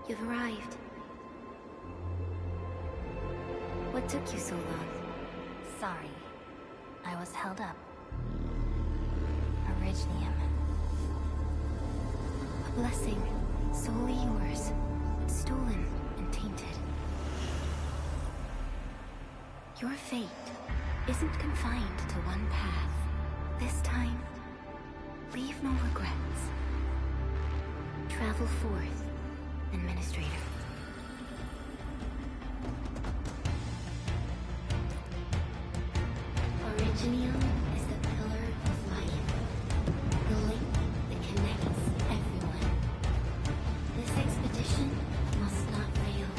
You've arrived. What took you so long? Sorry. I was held up. Originium. A blessing, solely yours, stolen and tainted. Your fate isn't confined to one path. This time, leave no regrets. Travel forth, Administrator. Originium is the pillar of life, the link that connects everyone. This expedition must not fail.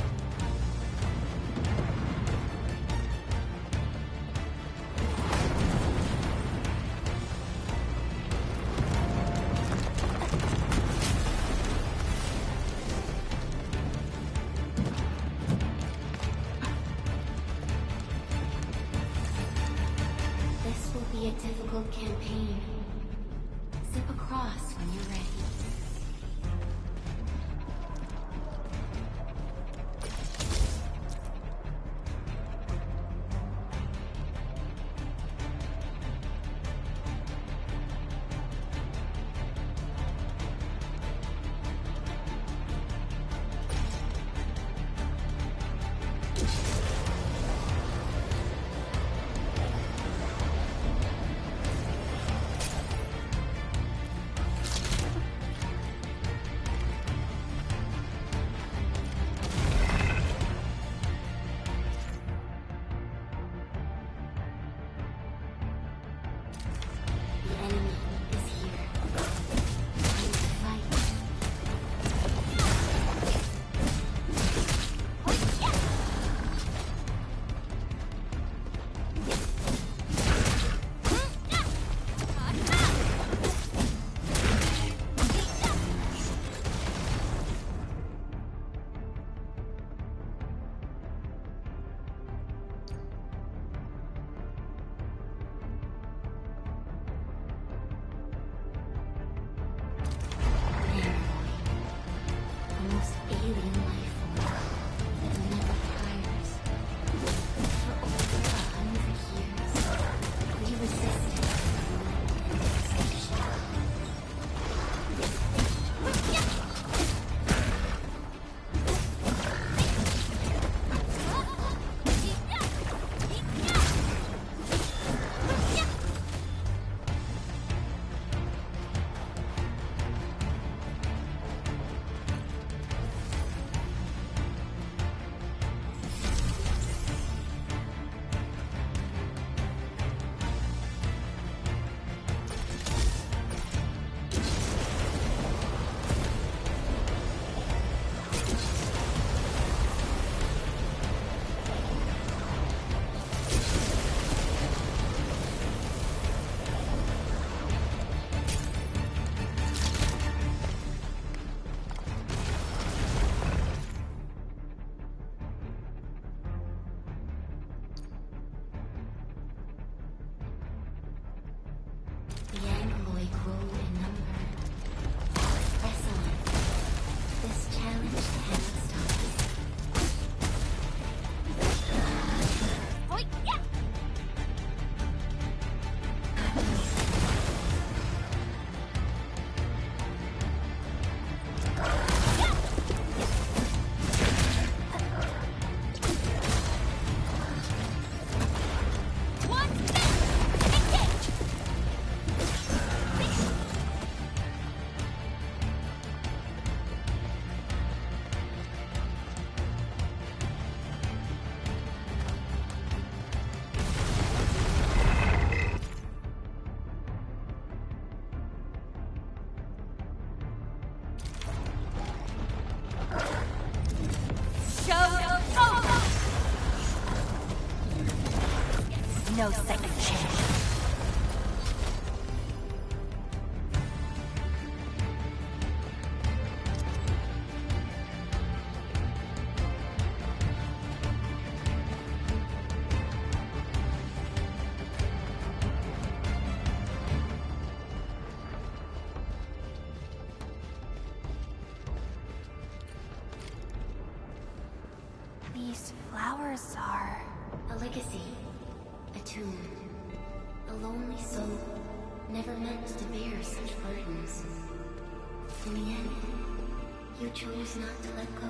This will be a difficult campaign. Zip across when you're ready. The enemy is here. Time to fight. The most alien life form that never tires. For over 100 years, we resisted and extinction. The Angloid grow in number. Press on. This challenge cannot stop us. No second chance. these flowers are... A legacy. A tomb. A lonely soul, never meant to bear such burdens. In the end, you chose not to let go.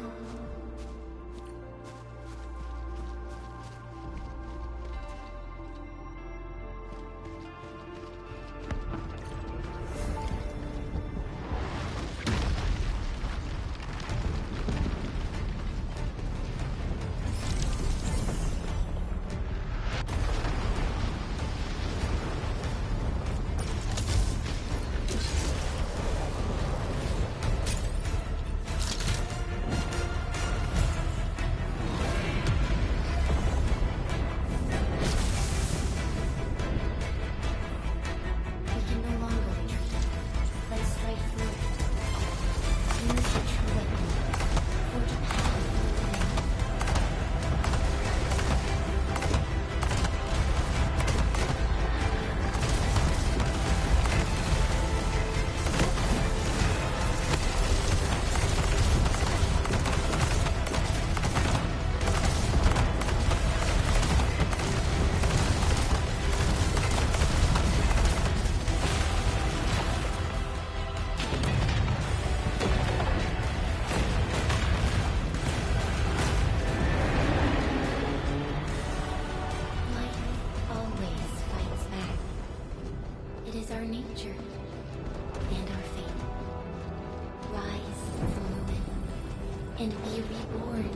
And be reborn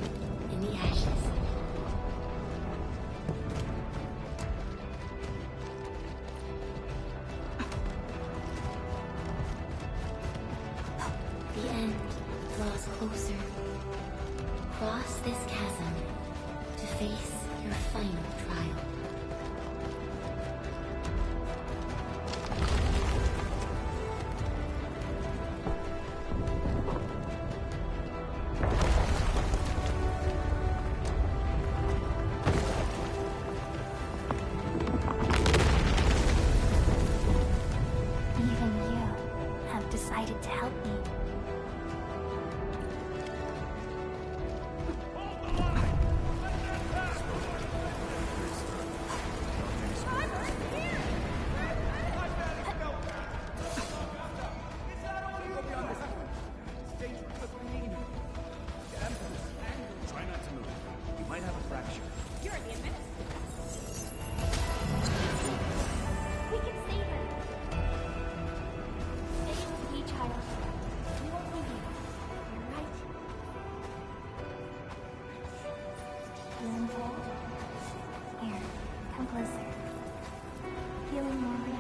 in the ashes. The end draws closer. Cross this chasm to face your final trial. To help me. Try not to move. You might have a fracture. You're the administrator. We can save her. Stay with me, child. We won't leave you. You're right. Feeling cold? Here, come closer. Feeling more real.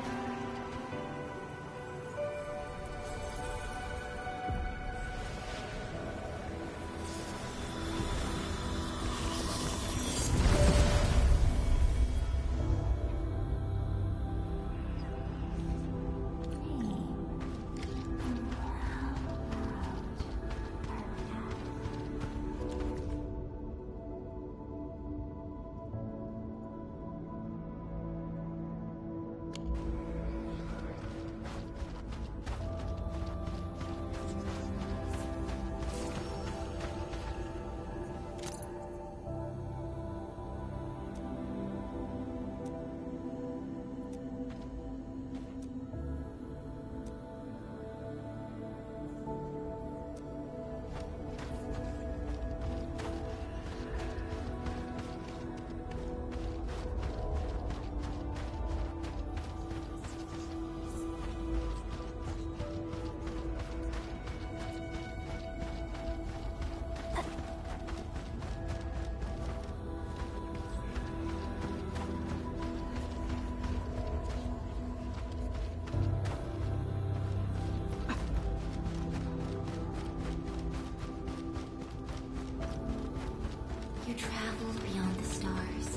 You travel beyond the stars,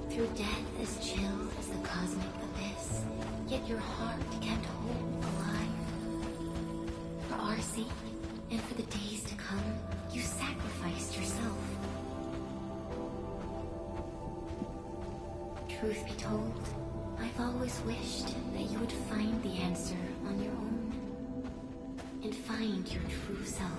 through death as chill as the cosmic abyss, yet your heart kept hope alive. For our sake, and for the days to come, you sacrificed yourself. Truth be told, I've always wished that you would find the answer on your own, and find your true self.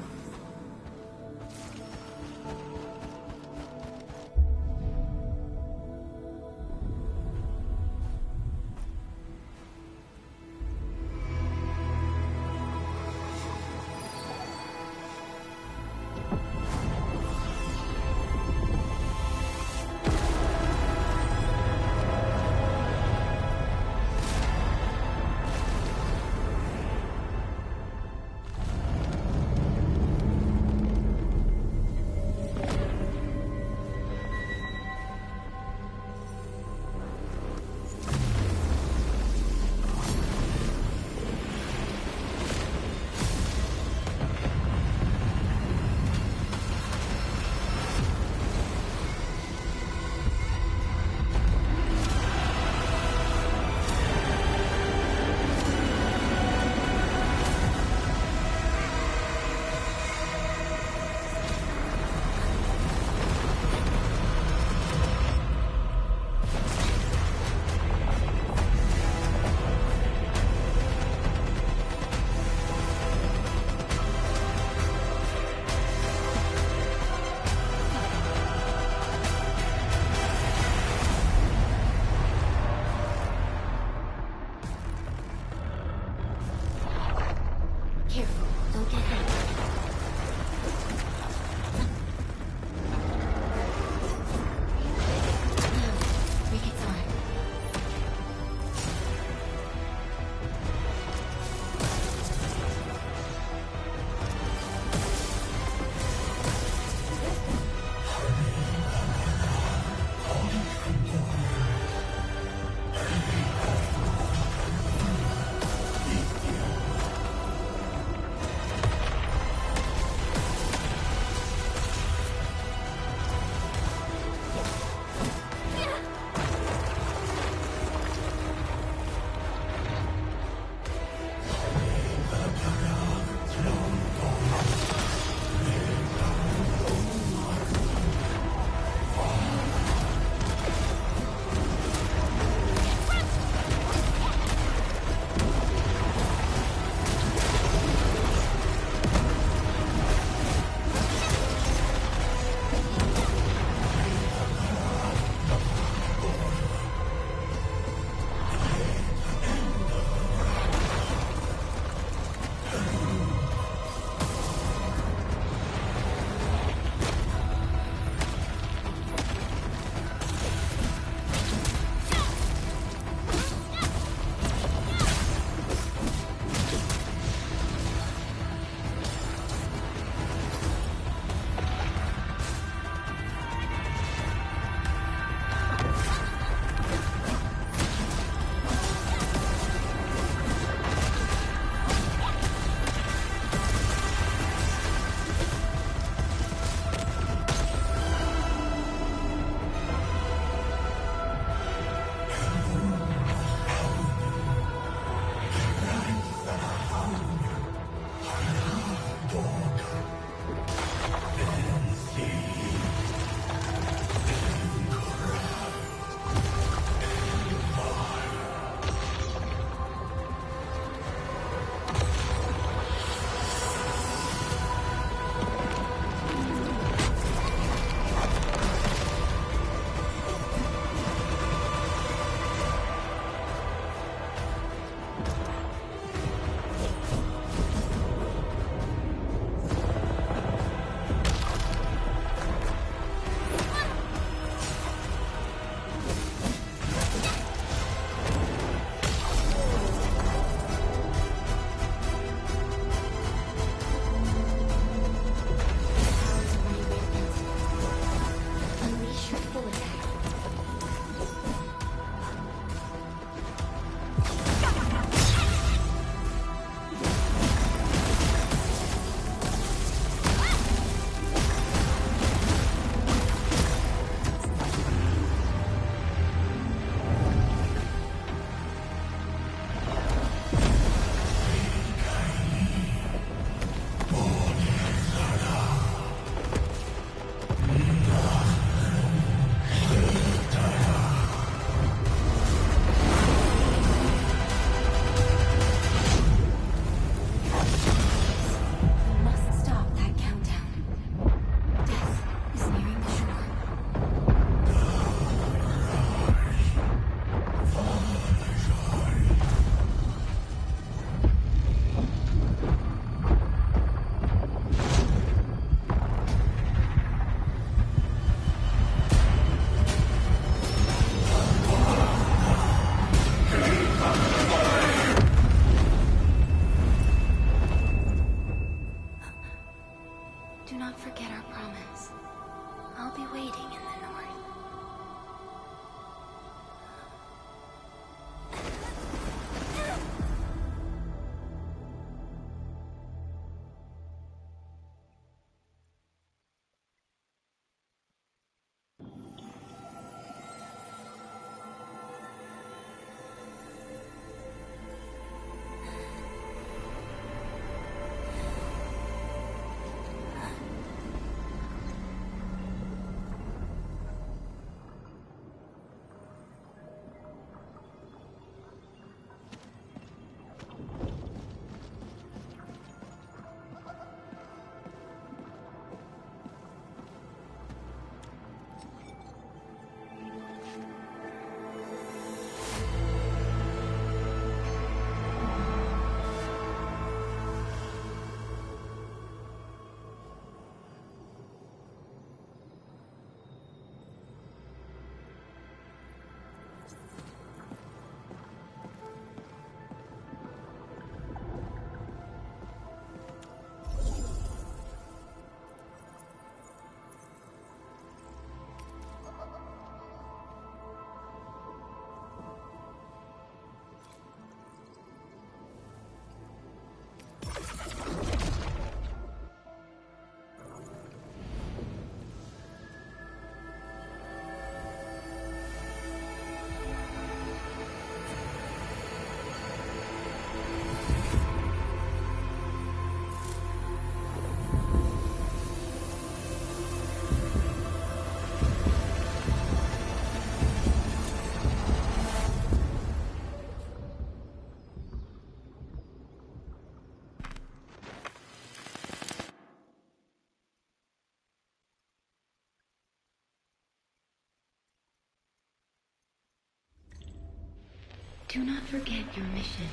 Do not forget your mission.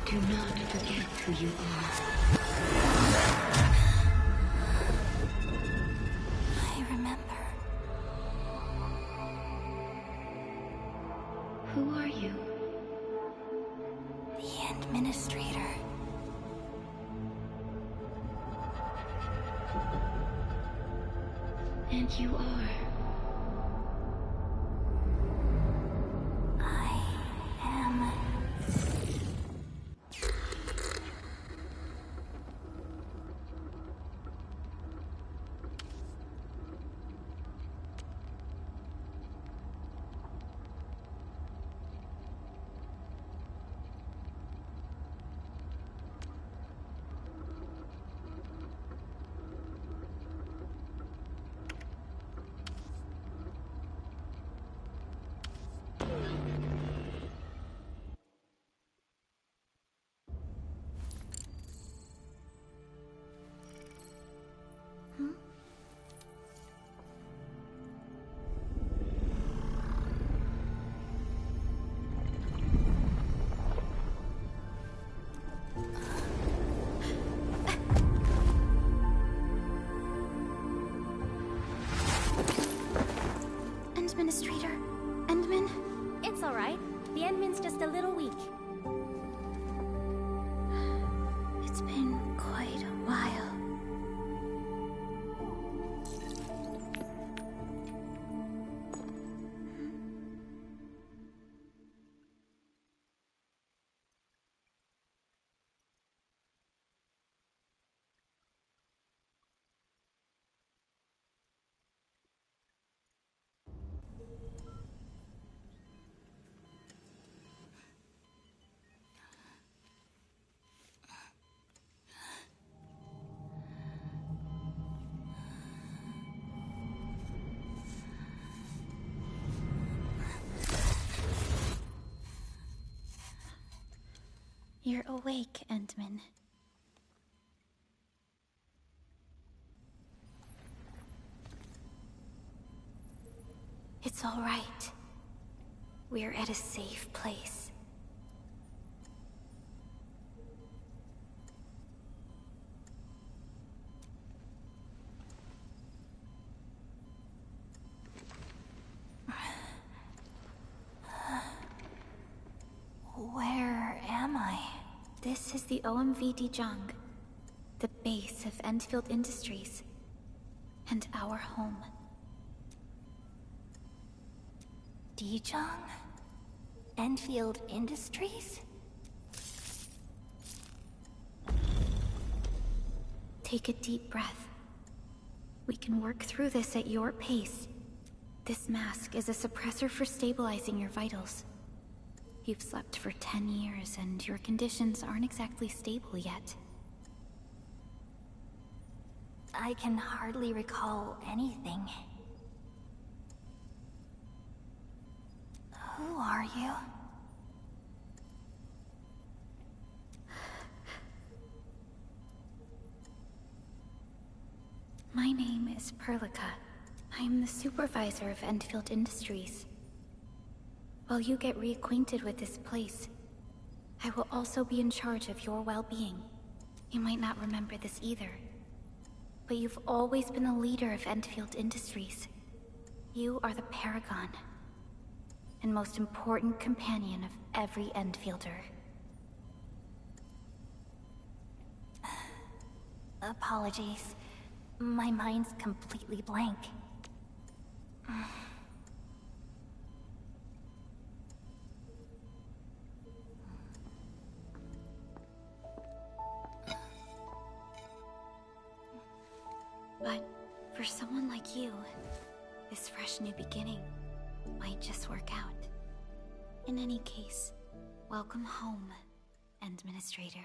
Do not forget who you are. I remember. Who are you? The Administrator. And you are. I am... Administrator? Endman? It's alright. The Endman's just a little weak. It's been quite a while. You're awake, Endman. It's all right. We're at a safe place. Where am I? This is the OMV Dijong, the base of Endfield Industries, and our home. Dijong? Endfield Industries? Take a deep breath. We can work through this at your pace. This mask is a suppressor for stabilizing your vitals. You've slept for 10 years, and your conditions aren't exactly stable yet. I can hardly recall anything. Who are you? My name is Perlica. I'm the supervisor of Endfield Industries. While you get reacquainted with this place, I will also be in charge of your well-being. You might not remember this either, but you've always been the leader of Endfield Industries. You are the paragon, and most important companion of every Endfielder. Apologies. My mind's completely blank. But for someone like you, this fresh new beginning might just work out. In any case, welcome home, Administrator.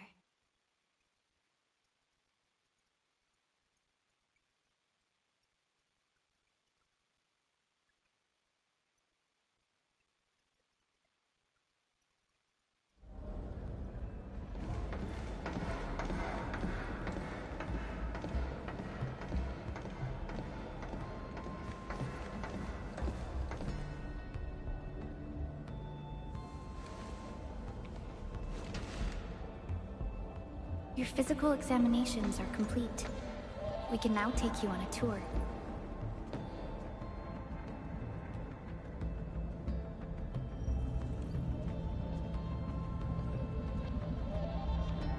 Your physical examinations are complete. We can now take you on a tour.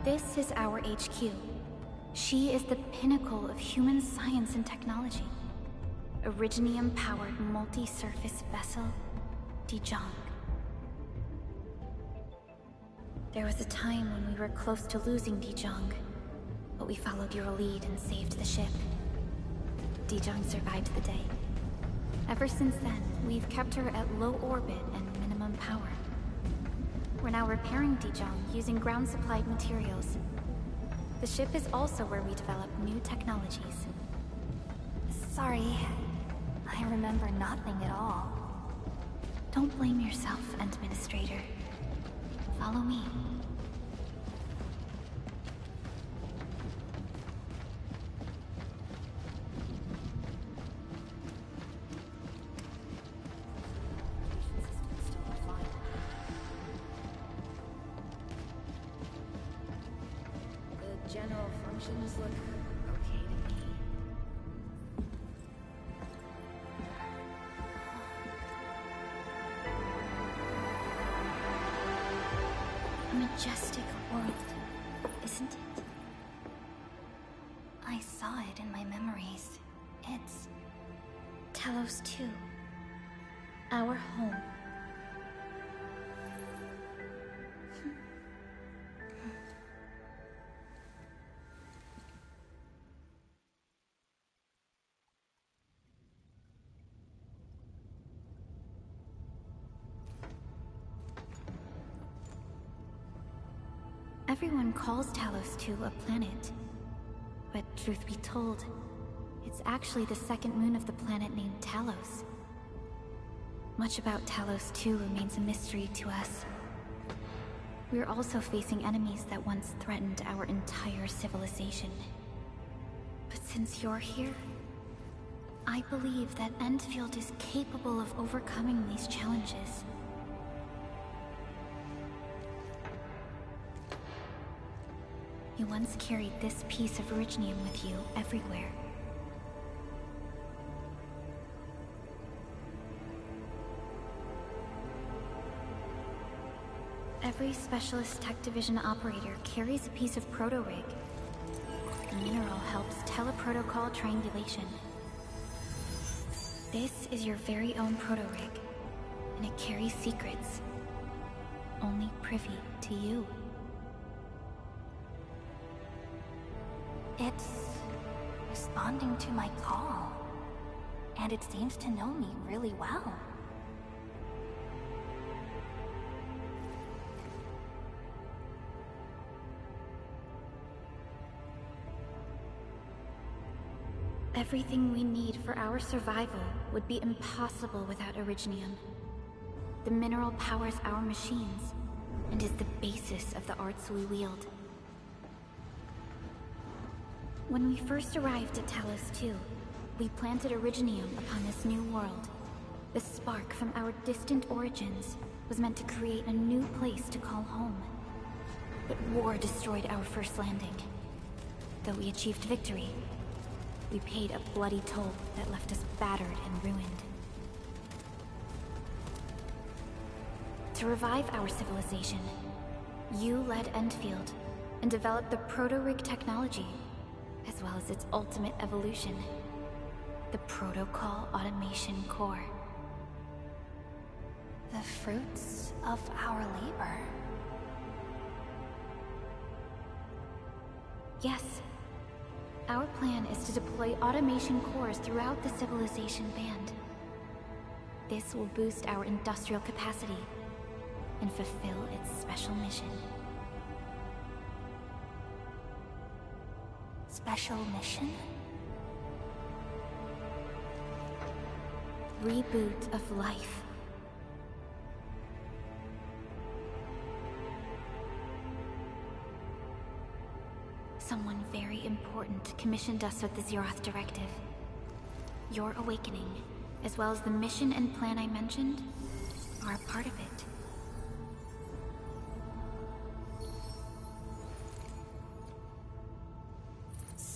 This is our HQ. She is the pinnacle of human science and technology. Originium-powered multi-surface vessel, Dijong. There was a time when we were close to losing Dijong, but we followed your lead and saved the ship. Dijong survived the day. Ever since then, we've kept her at low orbit and minimum power. We're now repairing Dijong using ground-supplied materials. The ship is also where we develop new technologies. Sorry, I remember nothing at all. Don't blame yourself, Administrator. Follow me. The general functions look okay to me. A majestic world, isn't it? I saw it in my memories. It's Talos 2. Our home. Everyone calls Talos 2 a planet. But truth be told, it's actually the second moon of the planet named Talos. Much about Talos 2 remains a mystery to us. We're also facing enemies that once threatened our entire civilization. But since you're here, I believe that Endfield is capable of overcoming these challenges. You once carried this piece of originium with you everywhere. Every Specialist Tech Division operator carries a piece of proto-rig. The mineral helps teleprotocol triangulation. This is your very own proto-rig, and it carries secrets only privy to you. It's responding to my call, and it seems to know me really well. Everything we need for our survival would be impossible without originium. The mineral powers our machines, and is the basis of the arts we wield. When we first arrived at Talos 2, we planted originium upon this new world. The spark from our distant origins was meant to create a new place to call home. But war destroyed our first landing. Though we achieved victory, we paid a bloody toll that left us battered and ruined. To revive our civilization, you led Endfield and developed the proto-rig technology, as well as its ultimate evolution, the Protocol Automation Core. The fruits of our labor. Yes. Our plan is to deploy automation cores throughout the civilization band. This will boost our industrial capacity and fulfill its special mission. Special mission? Reboot of life. Someone very important commissioned us with the Zeroth Directive. Your awakening, as well as the mission and plan I mentioned, are a part of it.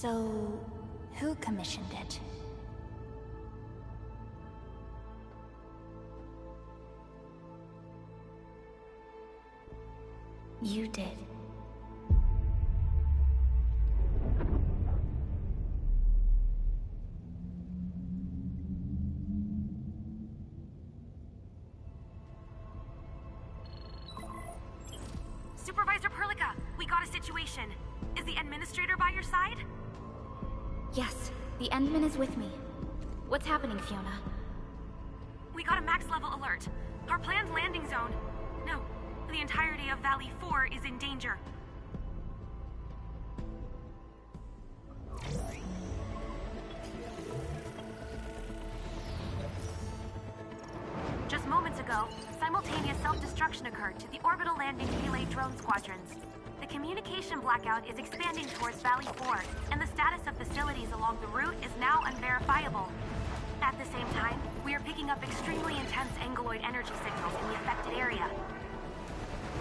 So, who commissioned it? You did. Supervisor Perlica, we got a situation. Is the administrator by your side? Yes, the Endman is with me. What's happening, Fiona? We got a max level alert. Our planned landing zone. No, the entirety of Valley 4 is in danger. Just moments ago, simultaneous self-destruction occurred to the orbital landing relay drone squadrons. The communication blackout is expanding towards Valley 4, and the status of facilities along the route is now unverifiable. At the same time, we are picking up extremely intense angeloid energy signals in the affected area.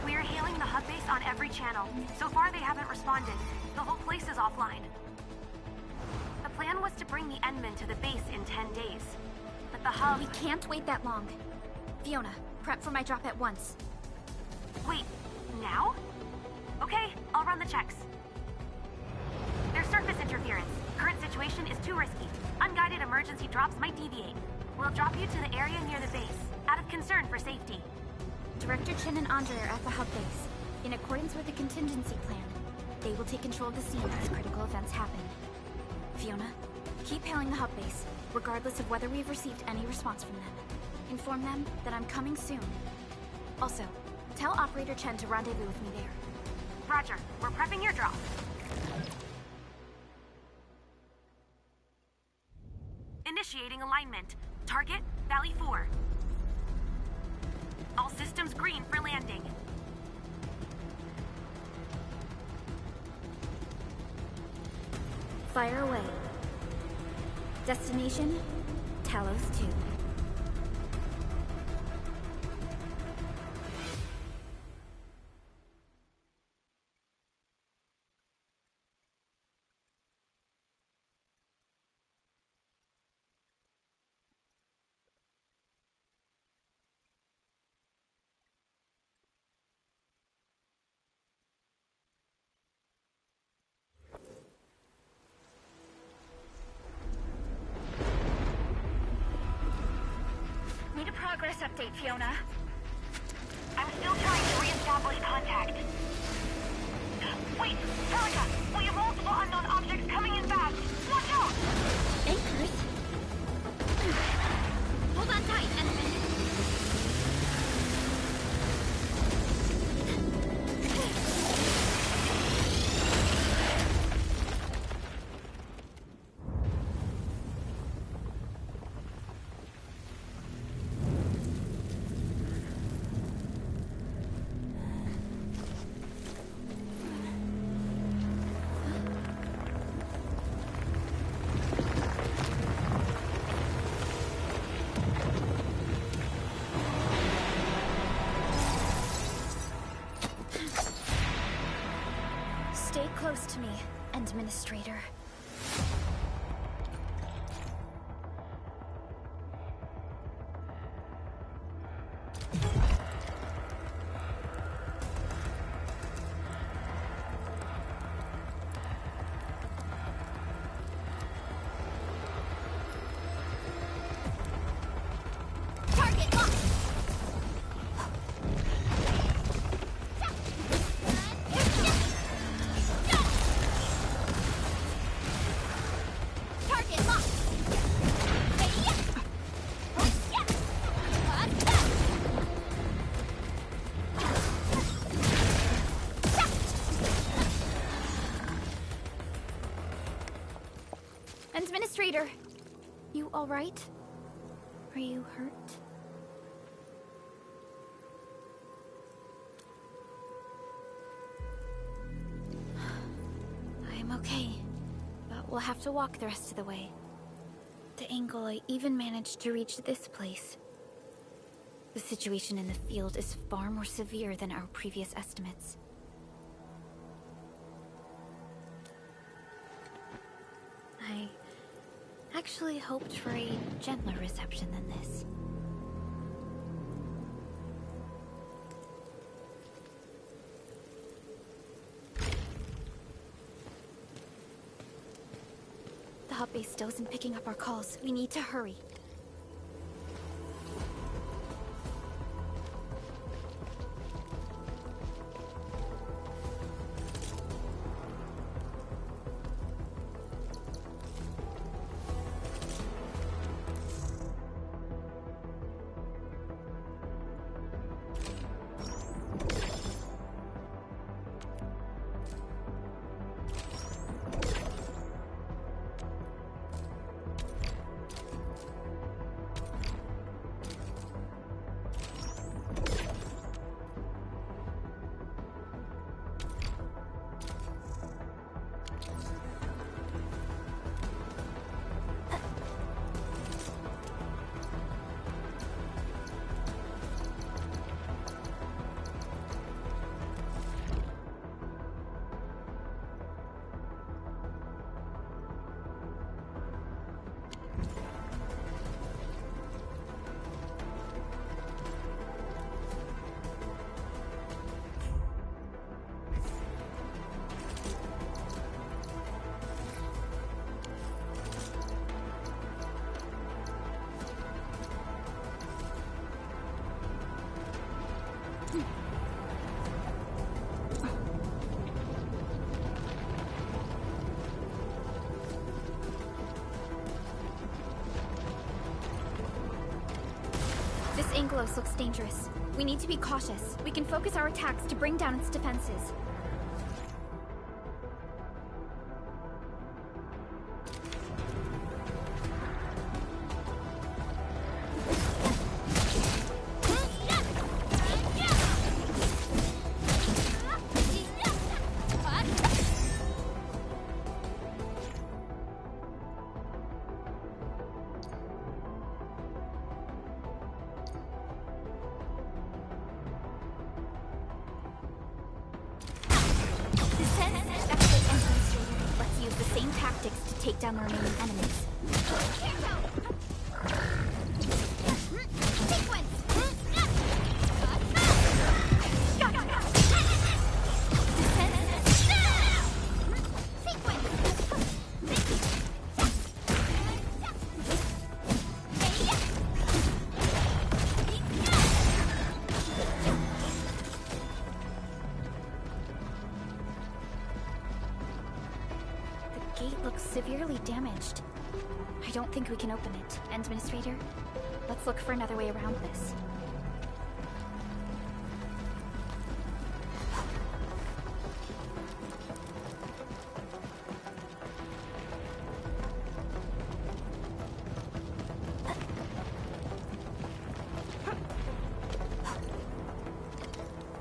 We are hailing the hub base on every channel. So far, they haven't responded. The whole place is offline. The plan was to bring the Endman to the base in 10 days. But the hub... We can't wait that long. Fiona, prep for my drop at once. Wait, now? Okay, I'll run the checks. There's surface interference. Current situation is too risky. Unguided emergency drops might deviate. We'll drop you to the area near the base, out of concern for safety. Director Chen and Andre are at the hub base. In accordance with the contingency plan, they will take control of the scene as critical events happen. Fiona, keep hailing the hub base, regardless of whether we've received any response from them. Inform them that I'm coming soon. Also, tell Operator Chen to rendezvous with me there. Roger, we're prepping your drop. Initiating alignment. Target, Valley 4. All systems green for landing. Fire away. Destination, Talos 2. Need a progress update, Fiona. I'm still trying to re-establish contact. Wait, Perlica! We have multiple unknown objects coming in fast! Watch out! Anchors? Hold on tight, Endman. Stay close to me, Administrator. Target locked! Target locked! Administrator, you all right? Are you hurt? I'm okay, but we'll have to walk the rest of the way. The angle I even managed to reach this place. The situation in the field is far more severe than our previous estimates. I actually hoped for a gentler reception than this. The hub base still isn't picking up our calls. We need to hurry. This Angelos looks dangerous. We need to be cautious. We can focus our attacks to bring down its defenses. Let's use the same tactics to take down the remaining enemies. The gate looks severely damaged. I don't think we can open it. Administrator, let's look for another way around this.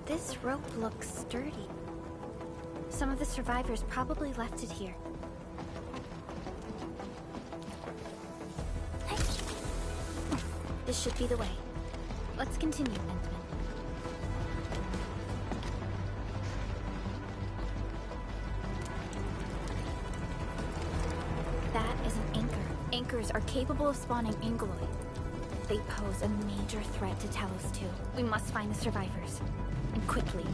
This rope looks sturdy. Some of the survivors probably left it here. This should be the way. Let's continue, Endman. That is an anchor. Anchors are capable of spawning Angeloid. They pose a major threat to Talos too. We must find the survivors. And quickly.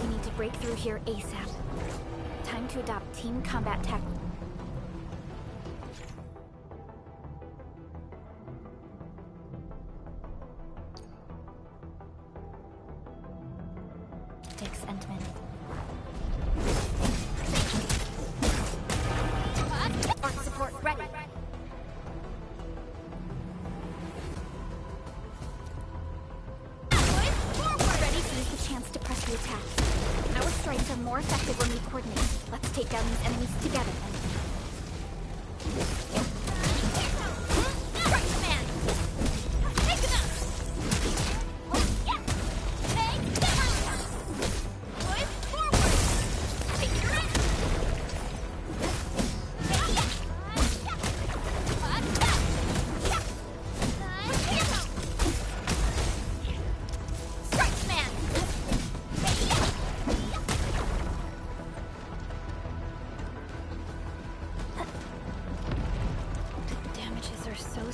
We need to break through here ASAP. Time to adopt team combat tactics. Endman. Arc support ready. Ready to use the chance to press the attack. Our strikes are more effective when we coordinate. Let's take down these enemies together, Endman.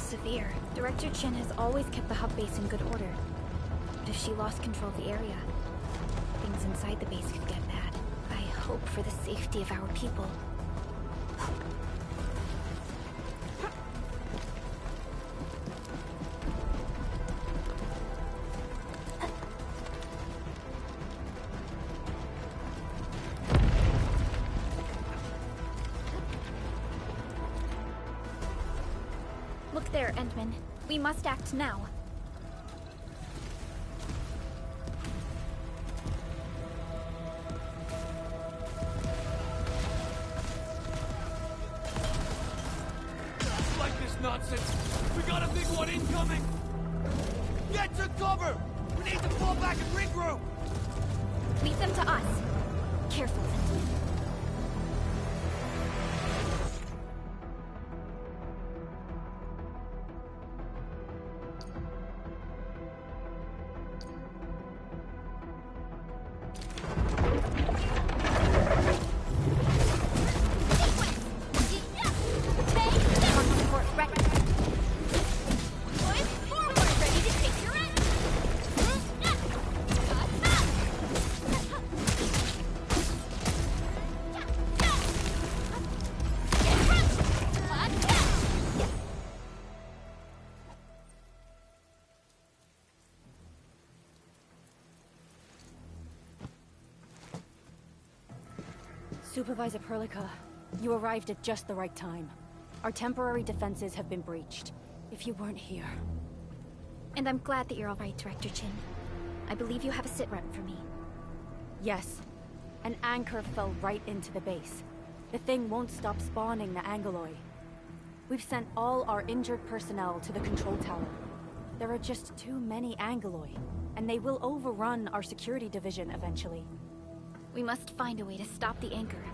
severe. Director Chin has always kept the hub base in good order. But if she lost control of the area, things inside the base could get bad. I hope for the safety of our people. Look there, Endman. We must act now. Like this nonsense! We got a big one incoming! Get to cover! We need to fall back and regroup! Leave them to us. Careful, Endman. Supervisor Perlica, you arrived at just the right time. Our temporary defenses have been breached. If you weren't here... And I'm glad that you're all right, Director Chin. I believe you have a sit rep for me. Yes. An anchor fell right into the base. The thing won't stop spawning the Angoloi. We've sent all our injured personnel to the control tower. There are just too many Angoloi, and they will overrun our security division eventually. We must find a way to stop the anchor.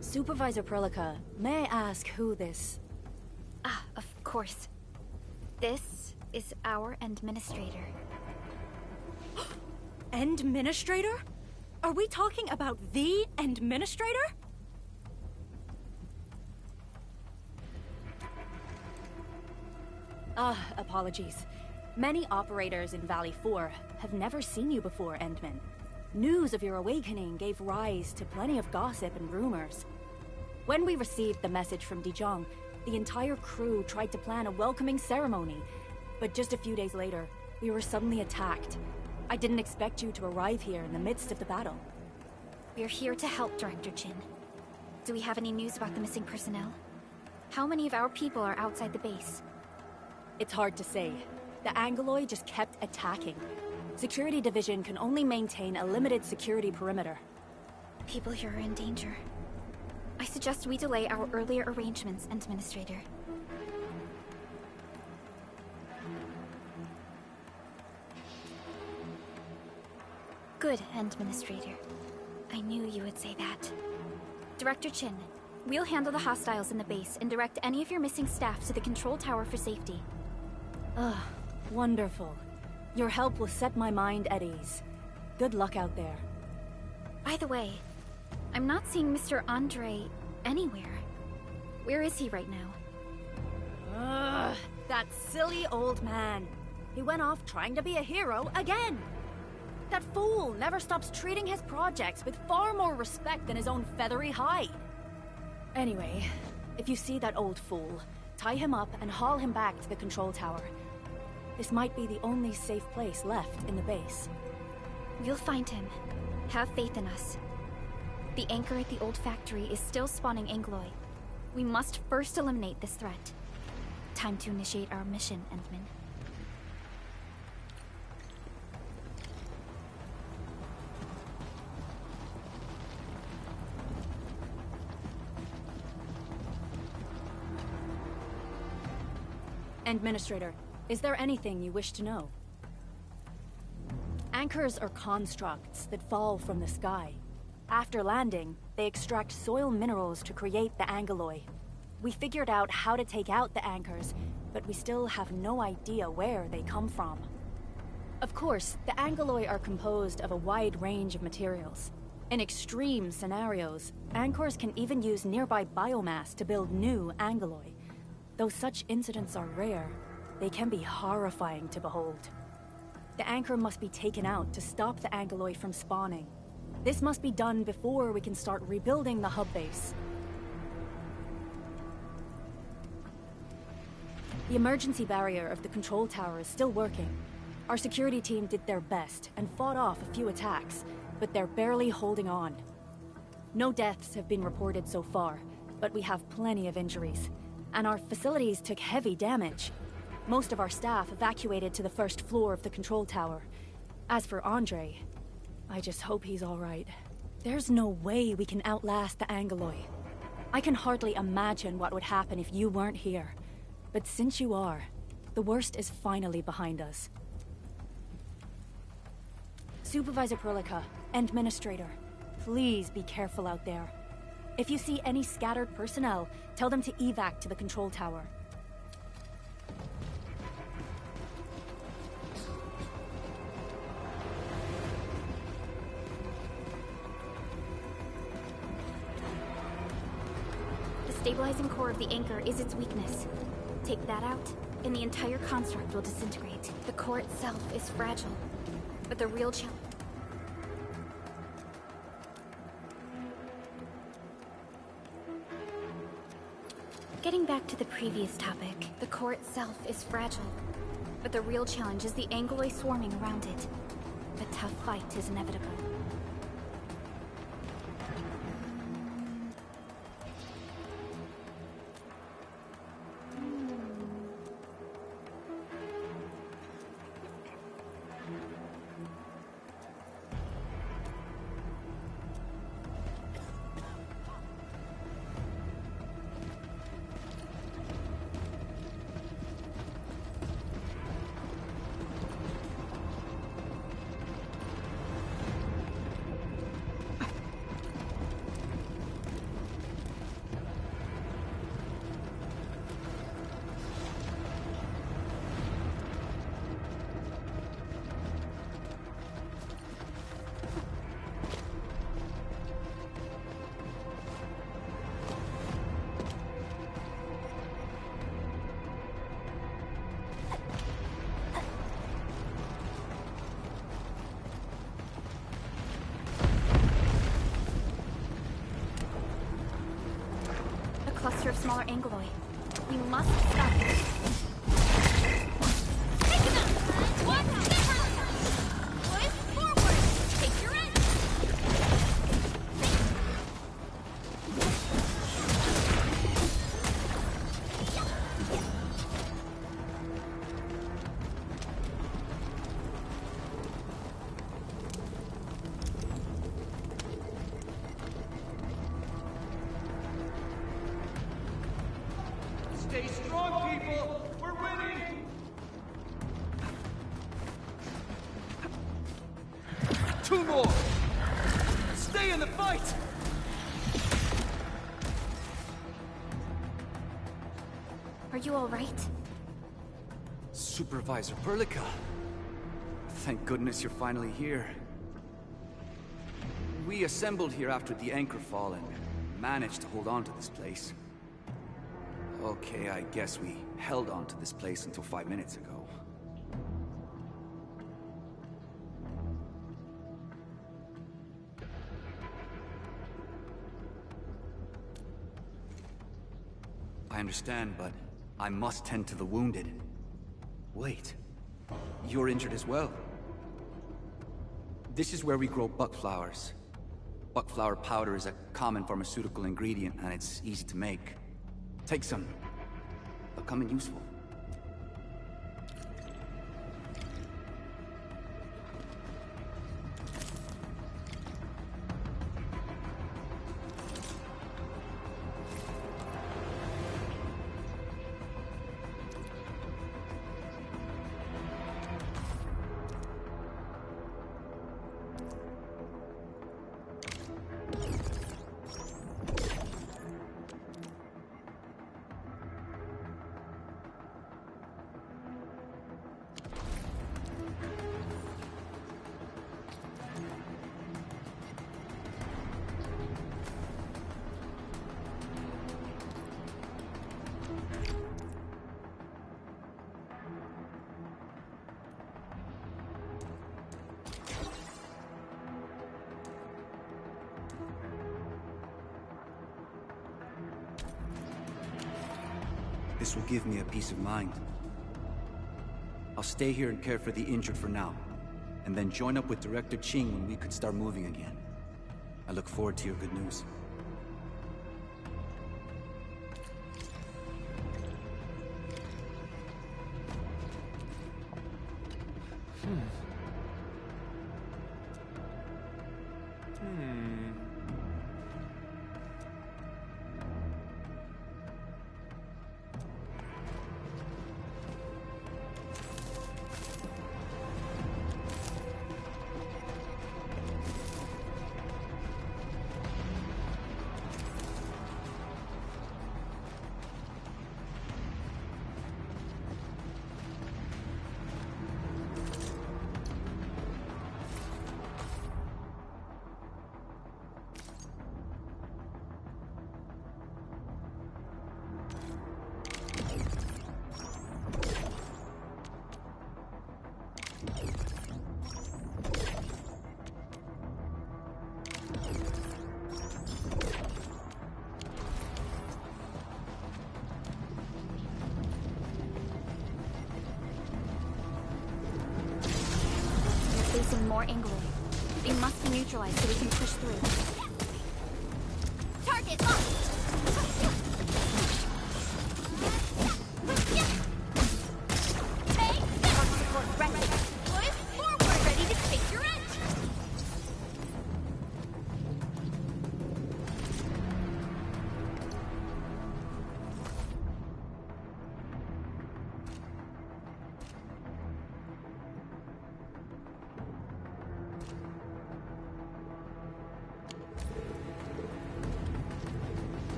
Supervisor Perlica, may I ask who this... Ah, of course. This is our administrator. Administrator? Are we talking about the administrator? Apologies. Many operators in Valley 4 have never seen you before, Endman. News of your awakening gave rise to plenty of gossip and rumors. When we received the message from Dijon, the entire crew tried to plan a welcoming ceremony, but just a few days later, we were suddenly attacked. I didn't expect you to arrive here in the midst of the battle. We're here to help, Director Chin. Do we have any news about the missing personnel? How many of our people are outside the base? It's hard to say. The Angoloi just kept attacking. Security Division can only maintain a limited security perimeter. People here are in danger. I suggest we delay our earlier arrangements, Administrator. Good, Administrator. I knew you would say that. Director Chin, we'll handle the hostiles in the base and direct any of your missing staff to the control tower for safety. Wonderful. Your help will set my mind at ease. Good luck out there. By the way, I'm not seeing Mr. Andre anywhere. Where is he right now? That silly old man. He went off trying to be a hero again. That fool never stops treating his projects with far more respect than his own feathery hide. Anyway, if you see that old fool, tie him up and haul him back to the control tower. This might be the only safe place left in the base. We'll find him. Have faith in us. The anchor at the old factory is still spawning Angoloi. We must first eliminate this threat. Time to initiate our mission, Endman. Administrator, is there anything you wish to know? Anchors are constructs that fall from the sky. After landing, they extract soil minerals to create the Angoloi. We figured out how to take out the anchors, but we still have no idea where they come from. Of course, the Angoloi are composed of a wide range of materials. In extreme scenarios, anchors can even use nearby biomass to build new Angoloi. Though such incidents are rare, they can be horrifying to behold. The anchor must be taken out to stop the Ankyloid from spawning. This must be done before we can start rebuilding the hub base. The emergency barrier of the control tower is still working. Our security team did their best and fought off a few attacks, but they're barely holding on. No deaths have been reported so far, but we have plenty of injuries. And our facilities took heavy damage. Most of our staff evacuated to the first floor of the control tower. As for Andre, I just hope he's all right. There's no way we can outlast the Ankyloid. I can hardly imagine what would happen if you weren't here. But since you are, the worst is finally behind us. Supervisor Perlica, Administrator, please be careful out there. If you see any scattered personnel, tell them to evac to the control tower. The stabilizing core of the anchor is its weakness. Take that out, and the entire construct will disintegrate. The core itself is fragile, but the real challenge... Getting back to the previous topic, the core itself is fragile, but the real challenge is the Ankyloid swarming around it. A tough fight is inevitable. Cluster of smaller Ankyloid. We must stop it. Take him out! One, push forward! Take your end! Stay strong, people! We're winning! Two more! Stay in the fight! Are you all right? Supervisor Perlica. Thank goodness you're finally here. We assembled here after the anchor fall and managed to hold on to this place. Okay, I guess we held on to this place until 5 minutes ago. I understand, but I must tend to the wounded. Wait, you're injured as well. This is where we grow buckflowers. Buckflower powder is a common pharmaceutical ingredient, and it's easy to make. Take some. They'll come in useful. This will give me a peace of mind. I'll stay here and care for the injured for now, and then join up with Director Ching when we could start moving again. I look forward to your good news. Facing more Angloid. They must be neutralized so we can push through. Target locked! Hey! Ready. Push forward! Ready to take your end!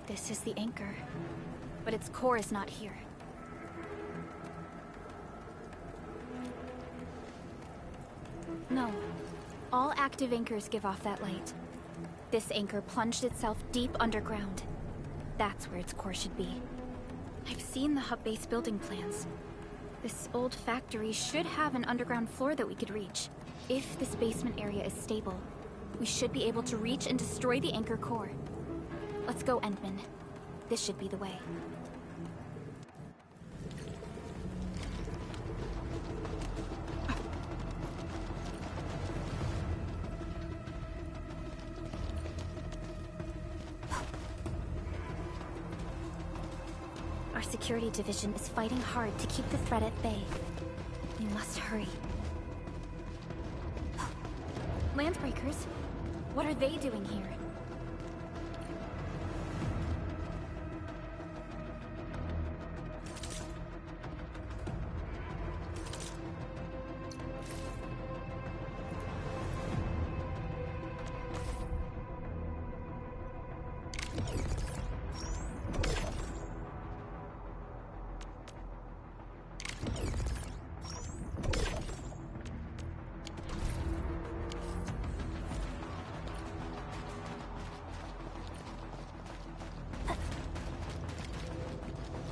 This is the anchor, but its core is not here. No. All active anchors give off that light. This anchor plunged itself deep underground. That's where its core should be. I've seen the hub base building plans. This old factory should have an underground floor that we could reach. If this basement area is stable, we should be able to reach and destroy the anchor core. Let's go, Endman. This should be the way. Our security division is fighting hard to keep the threat at bay. We must hurry. Landbreakers? What are they doing here?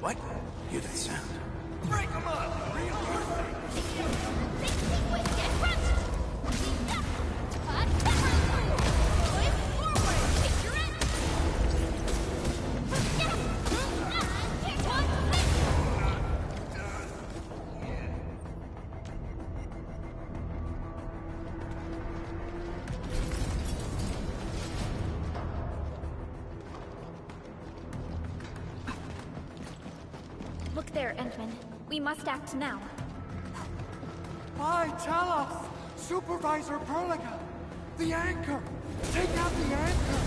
What? Hear that sound? Break them up! Big sequence, get crunched! Cut, push forward! Take your end! Take one! Look there, Endman. We must act now. Why, tell us! Supervisor Perlica! The anchor! Take out the anchor!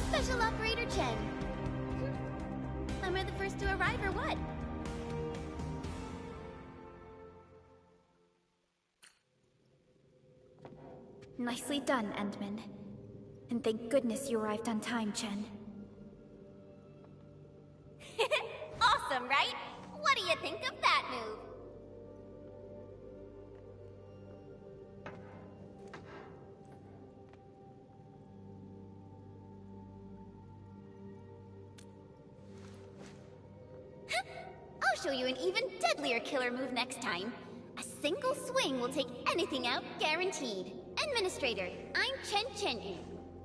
Special Operator Chen. Am I the first to arrive or what? Nicely done, Endman. And thank goodness you arrived on time, Chen. Awesome, right? What do you think of that move? I'll show you an even deadlier killer move next time. A single swing will take anything out, guaranteed. Administrator, I'm Chen,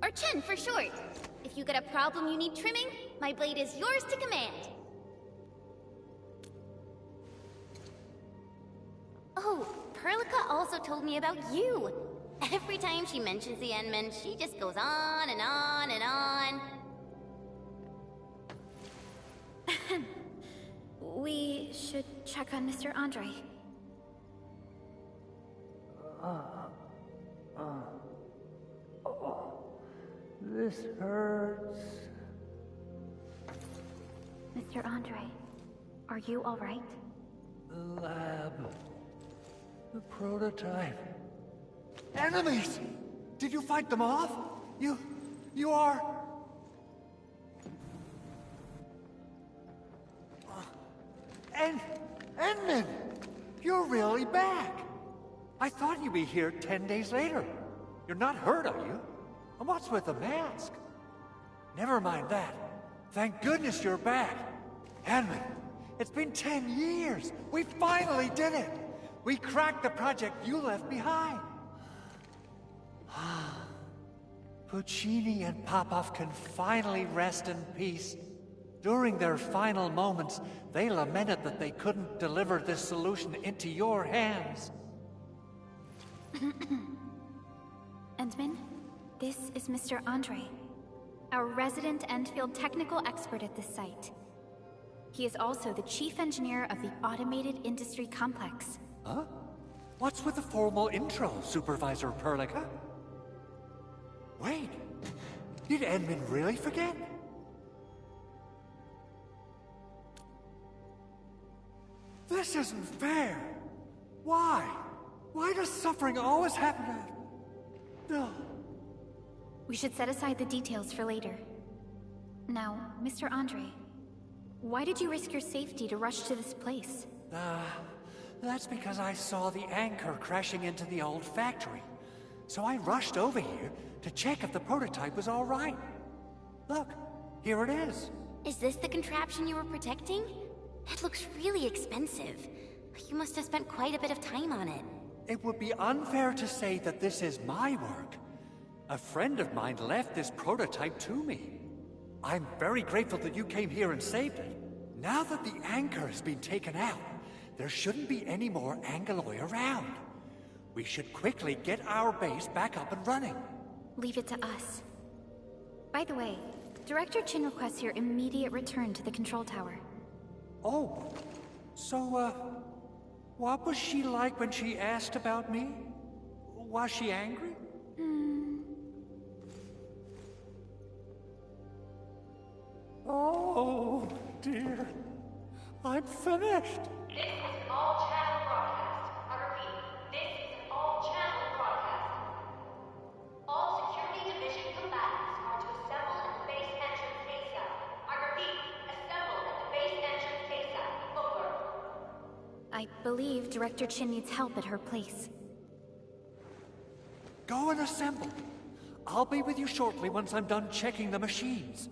or Chen for short. If you got a problem you need trimming, my blade is yours to command. Oh, Perlica also told me about you. Every time she mentions the Endman, she just goes on and on and on. We should check on Mr. Andre. This hurts. Mr. Andre, are you all right? The lab. The prototype. Enemies! Did you fight them off? You are... Endman! You're really back! I thought you'd be here 10 days later. You're not hurt, are you? And what's with the mask? Never mind that. Thank goodness you're back. Endman, it's been 10 years. We finally did it. We cracked the project you left behind. Puccini and Popov can finally rest in peace. During their final moments, they lamented that they couldn't deliver this solution into your hands. Endman, this is Mr. Andre, our resident Endfield technical expert at this site. He is also the chief engineer of the Automated Industry Complex. Huh? What's with the formal intro, Supervisor Perlica? Wait, did Endman really forget? This isn't fair. Why? Why does suffering always happen to... No. We should set aside the details for later. Now, Mr. Andre, why did you risk your safety to rush to this place? That's because I saw the anchor crashing into the old factory. So I rushed over here to check if the prototype was all right. Look, here it is. Is this the contraption you were protecting? That looks really expensive. You must have spent quite a bit of time on it. It would be unfair to say that this is my work. A friend of mine left this prototype to me. I'm very grateful that you came here and saved it. Now that the anchor has been taken out, there shouldn't be any more Angaloi around. We should quickly get our base back up and running. Leave it to us. By the way, Director Chin requests your immediate return to the control tower. Oh, so, what was she like when she asked about me? Was she angry? Oh, dear. I'm finished. This is an all-channel broadcast. I repeat, this is an all-channel broadcast. All security division combatants are to assemble at the base entrance ASAP. I repeat, assemble at the base entrance ASAP. Over. I believe Director Chin needs help at her place. Go and assemble. I'll be with you shortly once I'm done checking the machines.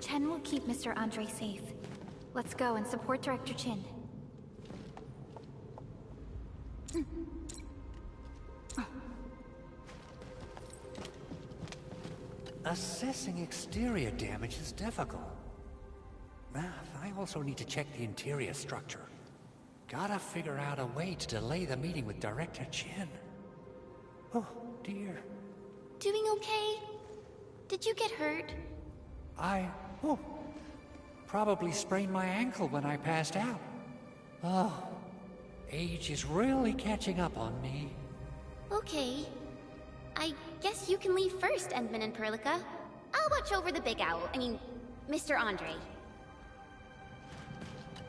Chen will keep Mr. Andre safe. Let's go and support Director Chin. Assessing exterior damage is difficult. I also need to check the interior structure. Gotta figure out a way to delay the meeting with Director Chin. Oh, dear. Doing okay? Did you get hurt? Probably sprained my ankle when I passed out. Oh, age is really catching up on me. Okay. I guess you can leave first, Endman and Perlica. I'll watch over the Big Owl. Mr. Andre.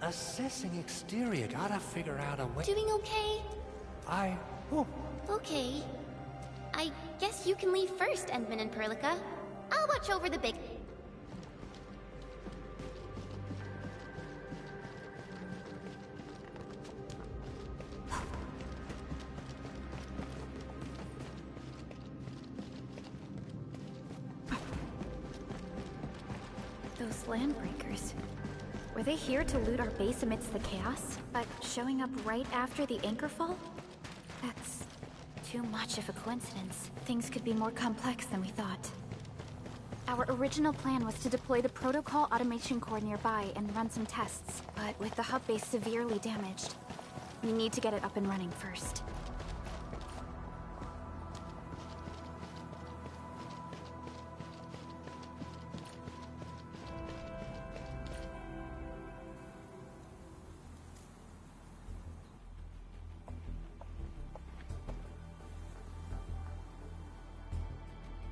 Assessing exterior, gotta figure out a way. Doing okay? Okay. I guess you can leave first, Endman and Perlica. I'll watch over the Big... Those landbreakers. Were they here to loot our base amidst the chaos? But showing up right after the anchor fall? That's too much of a coincidence. Things could be more complex than we thought. Our original plan was to deploy the protocol automation core nearby and run some tests. But with the hub base severely damaged, we need to get it up and running first.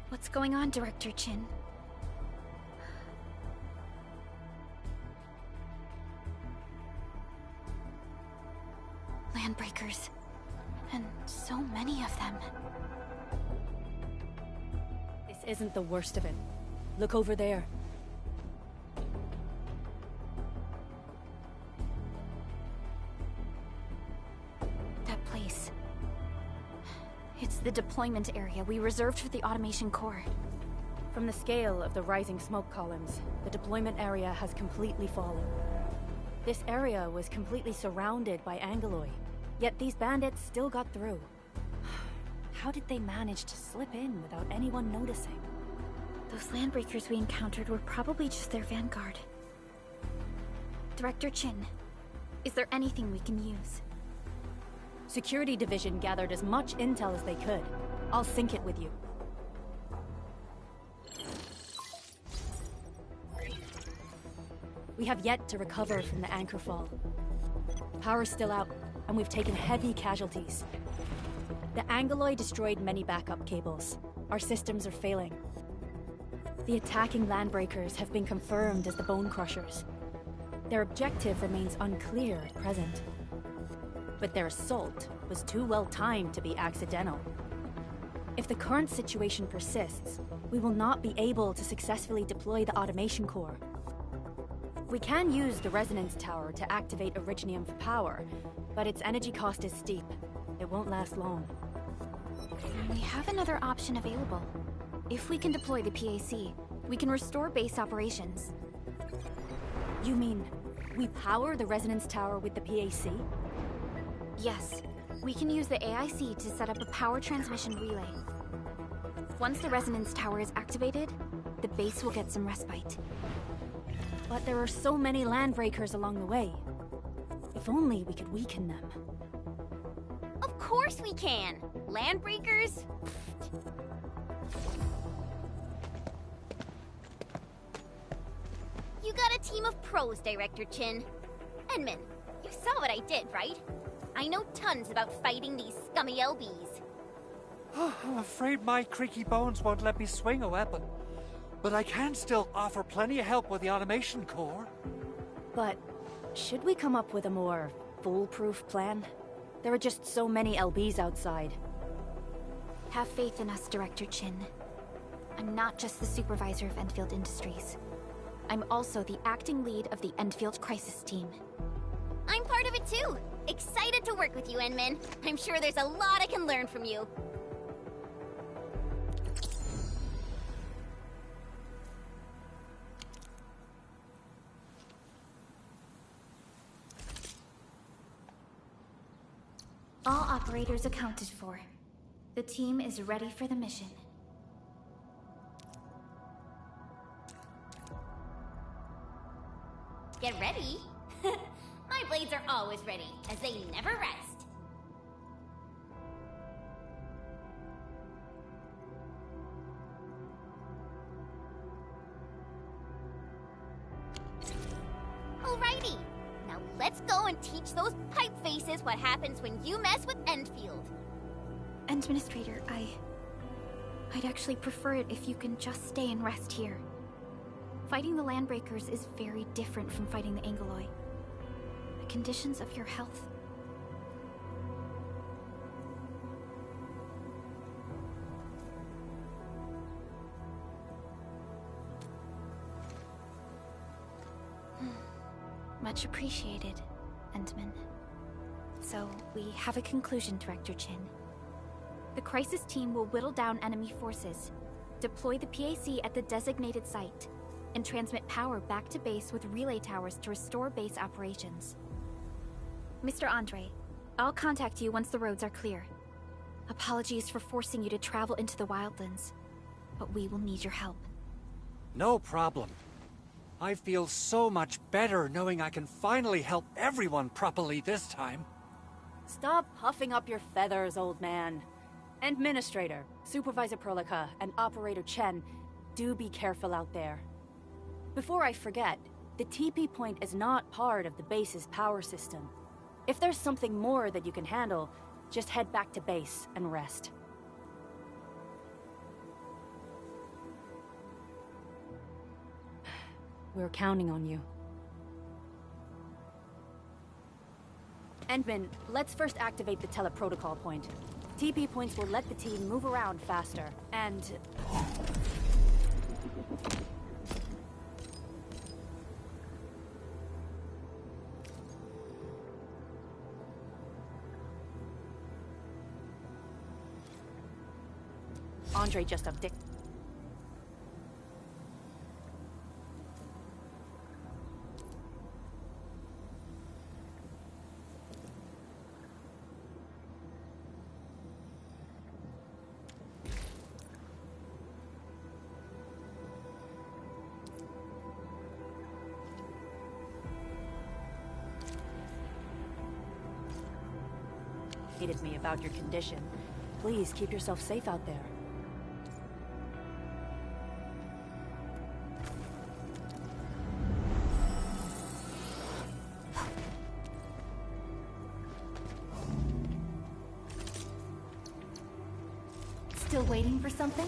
What's going on, Director Chin? Landbreakers. And so many of them. This isn't the worst of it. Look over there. That place. It's the deployment area we reserved for the automation core. From the scale of the rising smoke columns, the deployment area has completely fallen. This area was completely surrounded by Angaloi, yet these bandits still got through. How did they manage to slip in without anyone noticing? Those landbreakers we encountered were probably just their vanguard. Director Chin, is there anything we can use? Security Division gathered as much intel as they could. I'll sync it with you. We have yet to recover from the anchor fall. Power's still out, and we've taken heavy casualties. The Angaloi destroyed many backup cables. Our systems are failing. The attacking landbreakers have been confirmed as the Bone Crushers. Their objective remains unclear at present. But their assault was too well timed to be accidental. If the current situation persists, we will not be able to successfully deploy the automation core. We can use the resonance tower to activate Originium for power, but its energy cost is steep. It won't last long. We have another option available. If we can deploy the PAC, we can restore base operations. You mean, we power the resonance tower with the PAC? Yes, we can use the AIC to set up a power transmission relay. Once the resonance tower is activated, the base will get some respite. But there are so many landbreakers along the way. If only we could weaken them. Of course we can! Landbreakers? You got a team of pros, Director Chin. Edmund, you saw what I did, right? I know tons about fighting these scummy LBs. I'm afraid my creaky bones won't let me swing a weapon. But I can still offer plenty of help with the automation core. But should we come up with a more foolproof plan? There are just so many LBs outside. Have faith in us, Director Chin. I'm not just the supervisor of Endfield Industries. I'm also the acting lead of the Endfield Crisis Team. I'm part of it too. Excited to work with you, Enmin. I'm sure there's a lot I can learn from you. All operators accounted for. The team is ready for the mission. Get ready? My blades are always ready, as they never rest. Alrighty, now let's go and teach those pipe faces what happens when you mess with Endfield. Administrator, I'd actually prefer it if you can just stay and rest here. Fighting the Landbreakers is very different from fighting the Angoloi. The conditions of your health... Much appreciated, Endman. So, we have a conclusion, Director Chin. The Crisis Team will whittle down enemy forces, deploy the PAC at the designated site, and transmit power back to base with relay towers to restore base operations. Mr. Andre, I'll contact you once the roads are clear. Apologies for forcing you to travel into the wildlands, but we will need your help. No problem. I feel so much better knowing I can finally help everyone properly this time. Stop puffing up your feathers, old man. Administrator, Supervisor Perlica, and Operator Chen, do be careful out there. Before I forget, the TP point is not part of the base's power system. If there's something more that you can handle, just head back to base and rest. We're counting on you. Endman, let's first activate the teleprotocol point. TP points will let the team move around faster, and... Andre just updated. Me about your condition. Please keep yourself safe out there. Still waiting for something?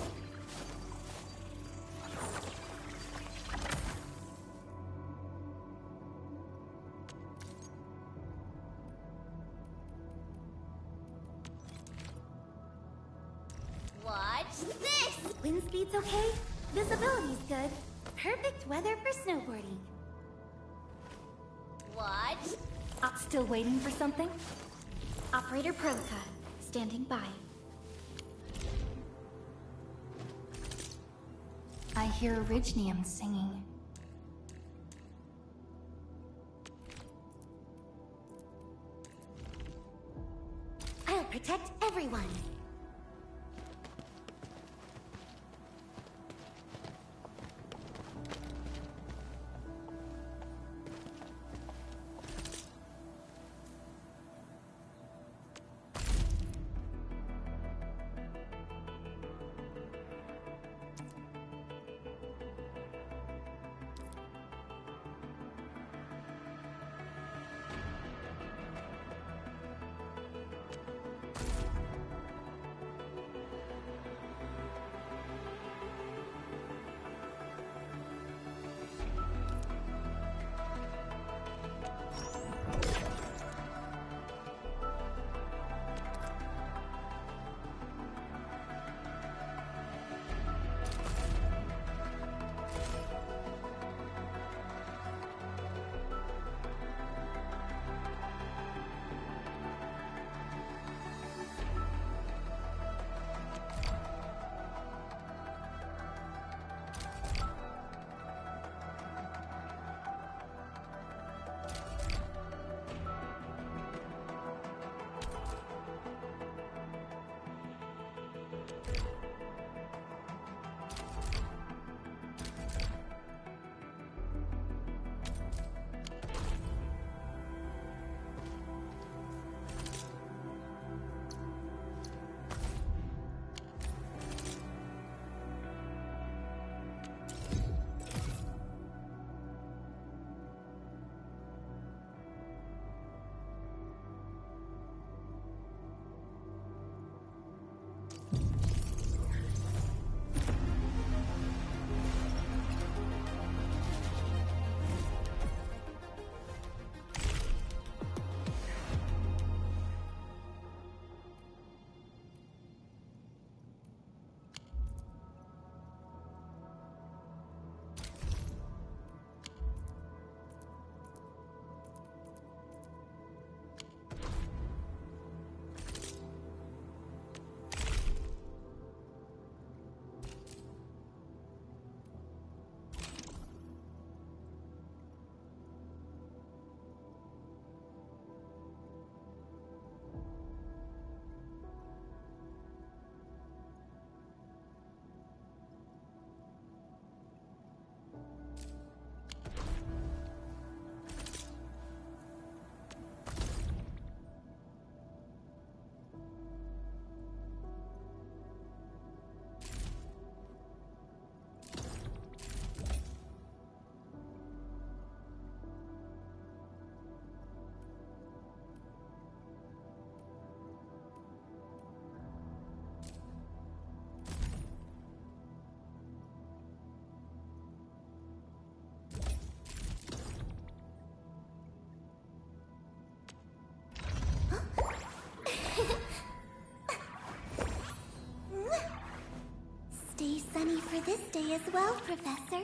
Wind speed's okay, visibility's good. Perfect weather for snowboarding. Watch. Still waiting for something? Operator Prolica, standing by. I hear Orignium singing. I'll protect everyone. Stay sunny for this day as well, Professor.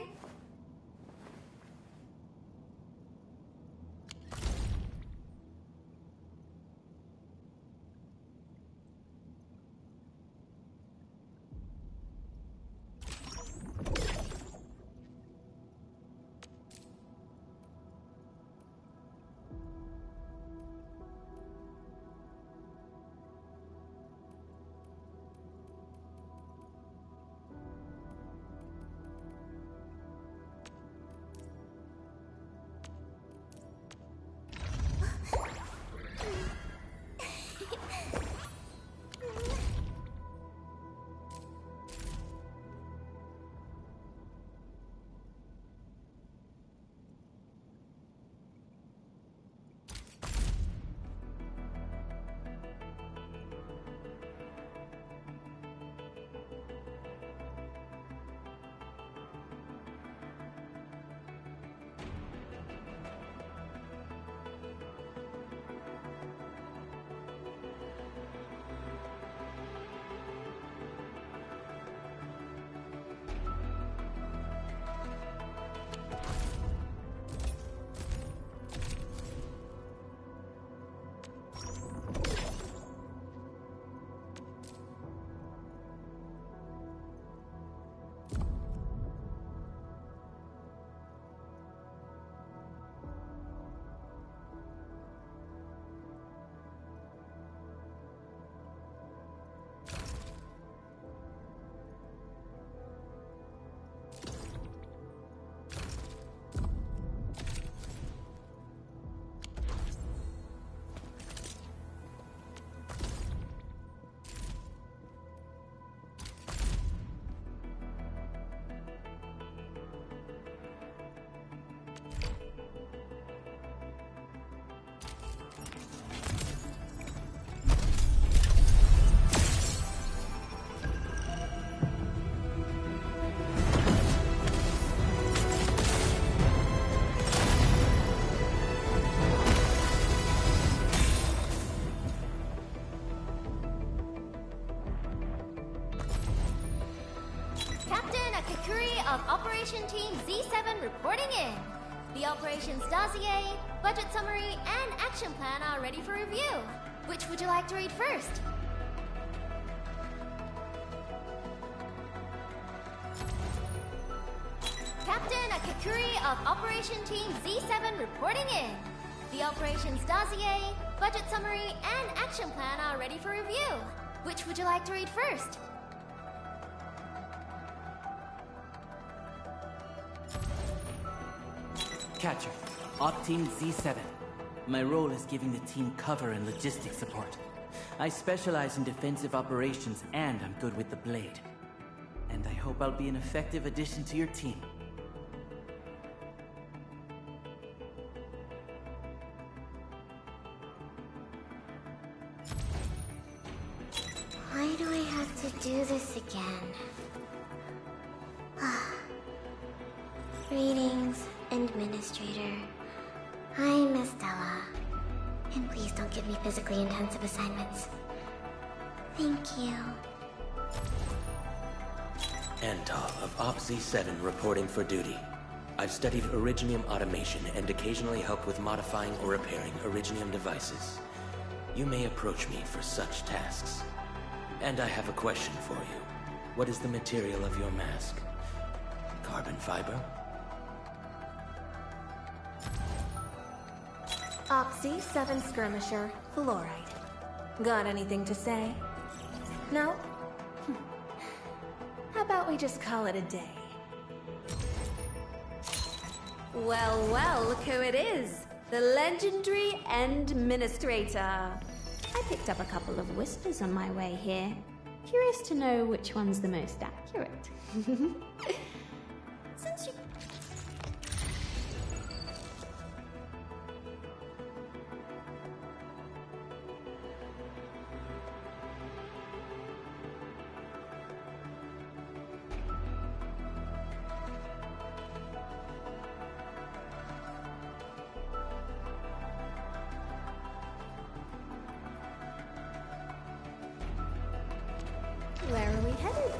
Z7 reporting in. The operations dossier, budget summary, and action plan are ready for review. Which would you like to read first? Captain Akakuri of Operation Team Z7 reporting in. The operations dossier, budget summary, and action plan are ready for review. Which would you like to read first? Catcher, Op Team Z7. My role is giving the team cover and logistics support. I specialize in defensive operations and I'm good with the blade. And I hope I'll be an effective addition to your team. Why do I have to do this again? Greetings, Administrator. I'm Estella. And please don't give me physically intensive assignments. Thank you. Antal of Op Z7 reporting for duty. I've studied Originium automation and occasionally help with modifying or repairing Originium devices. You may approach me for such tasks. And I have a question for you. What is the material of your mask? Carbon fiber? Op Z7 skirmisher, fluoride. Got anything to say? No? How about we just call it a day? Well, well, look who it is. The legendary Administrator. I picked up a couple of whispers on my way here. Curious to know which one's the most accurate. Since you... Where are we headed?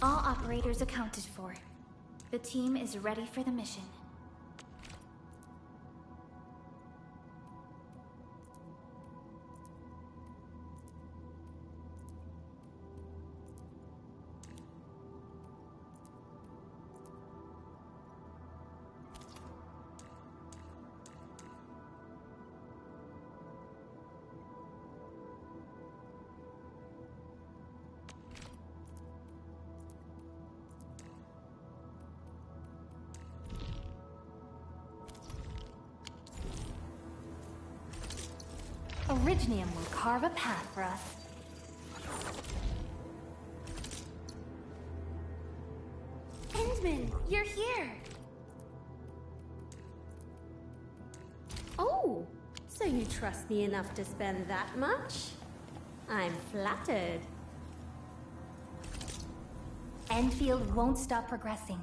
All operators accounted for. The team is ready for the mission. Originium will carve a path for us. Endman, you're here! Oh, so you trust me enough to spend that much? I'm flattered. Endfield won't stop progressing.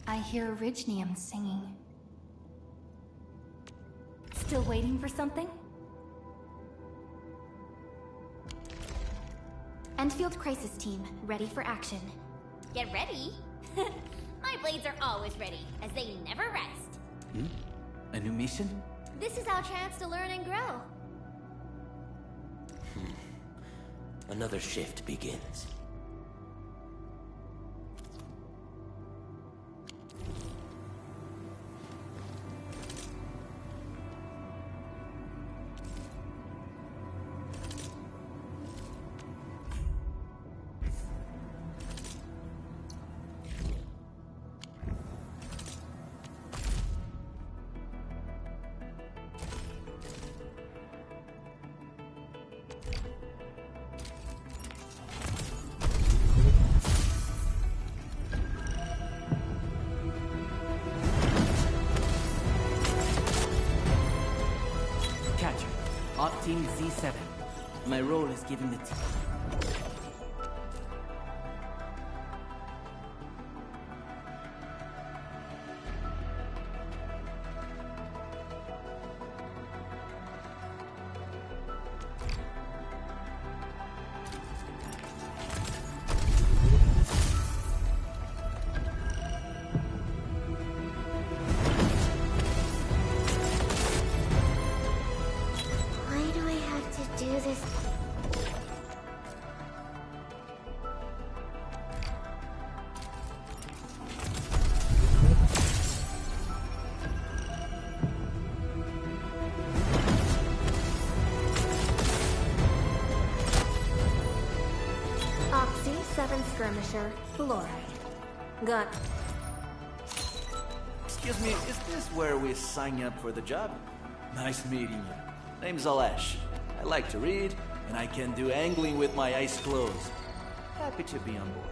I hear Originium singing. Still waiting for something? Endfield Crisis Team, ready for action. Get ready? My blades are always ready, as they never rest. A new mission? This is our chance to learn and grow. Another shift begins. Op Team Z7. My role is giving the team... Why do I have to do this? Oxy 7 Skirmisher, Lord. Got. Excuse me, is this where we sign up for the job? Nice meeting you. Name's Alash. I like to read, and I can do angling with my eyes closed. Happy to be on board.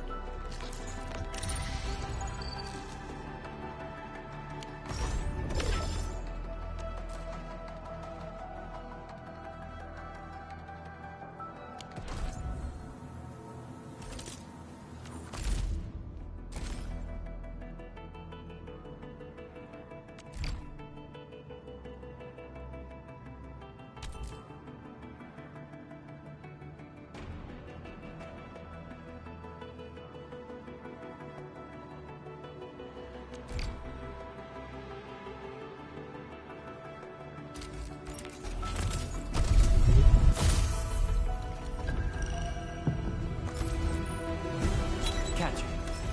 Catcher.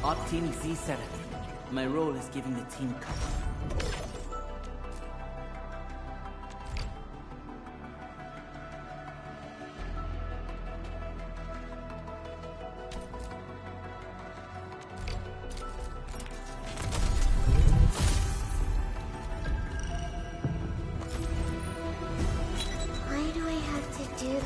Op Team Z7. My role is giving the team cover. Why do I have to do?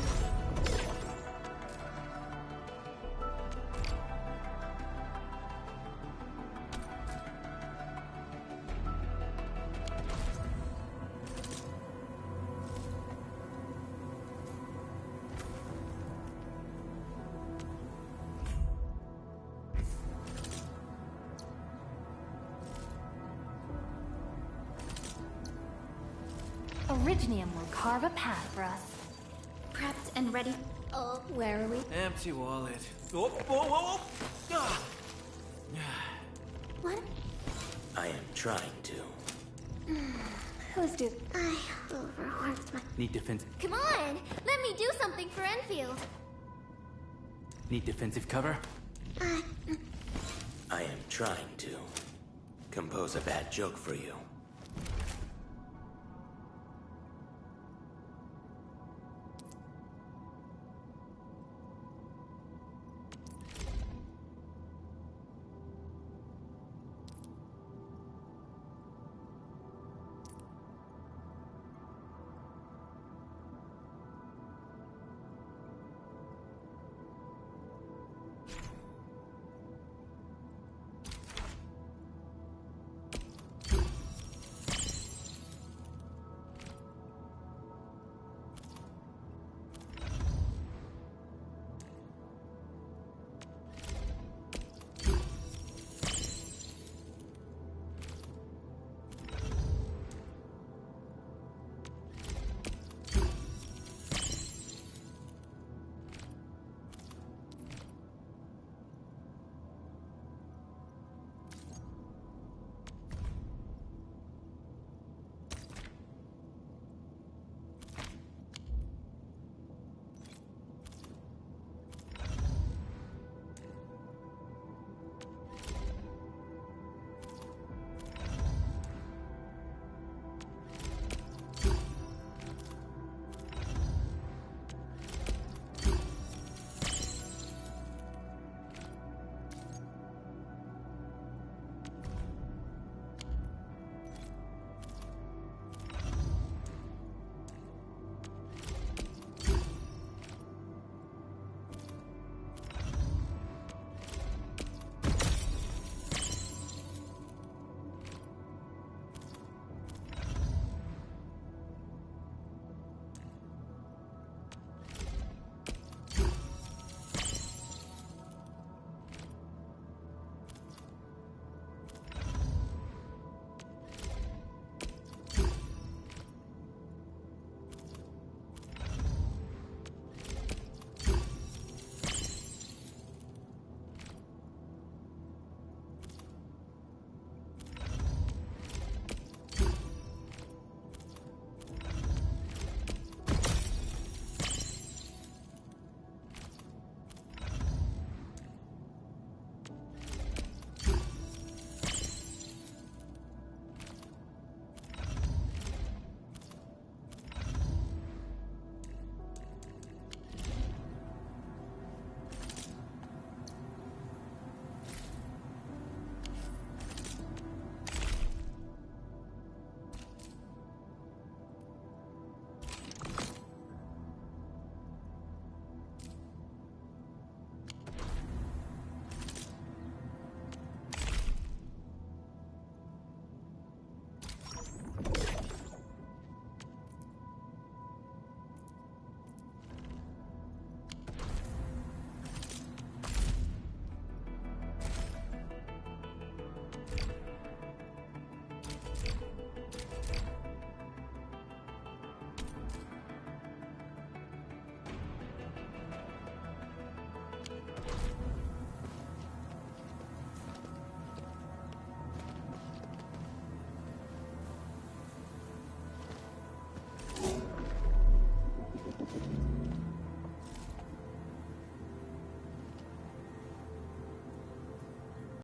Originium will carve a path for us. Prepped and ready. Oh, where are we? Empty wallet. Oh, whoa, whoa, whoa! Ah. What? I am trying to. Who's do? I overworked my. Need defensive... Come on! Let me do something for Enfield! Need defensive cover? I am trying to compose a bad joke for you.